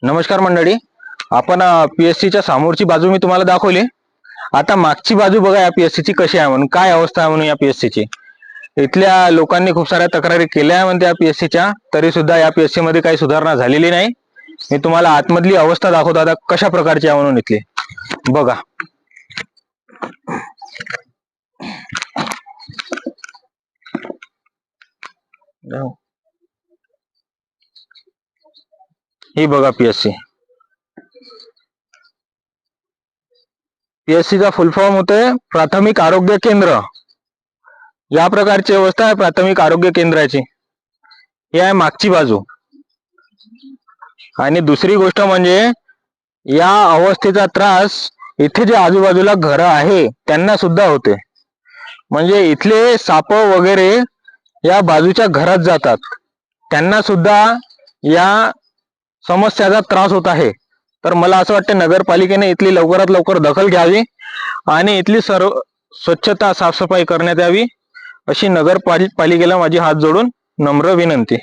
नमस्कार मंडळी. आपण पीएससीच्या समोरची बाजू मी तुम्हाला दाखवली. आता मागची बाजू बघा या पीएससीची कशी आहे म्हणून, काय अवस्था आहे म्हणून या पीएससीची. इथल्या लोकांनी खूप साऱ्या तक्रारी केल्या म्हणते या पीएससीच्या, तरी सुद्धा या पीएससी मध्ये काही सुधारणा झालेली नाही. मी तुम्हाला आतमधली अवस्था दाखवतो आता कशा प्रकारची आहे म्हणून. इथली बघा, ही बघा पीएससी. पीएससीचा फुल फॉर्म होतोय प्राथमिक आरोग्य केंद्र. या प्रकारची व्यवस्था आहे प्राथमिक आरोग्य केंद्राची. ही आहे मागची बाजू. आणि दुसरी गोष्ट म्हणजे या अवस्थेचा त्रास इथे जे आजूबाजूला घरं आहे त्यांना सुद्धा होते. म्हणजे इथले साप वगैरे या बाजूच्या घरात जातात, त्यांना सुद्धा या समस्याचा त्रास होत आहे. तर मला असं वाटतं नगरपालिकेने इथली लवकरात लवकर दखल घ्यावी आणि इथली सर्व स्वच्छता साफसफाई करण्यात यावी, अशी नगरपालिकेला माझी हात जोडून नम्र विनंती.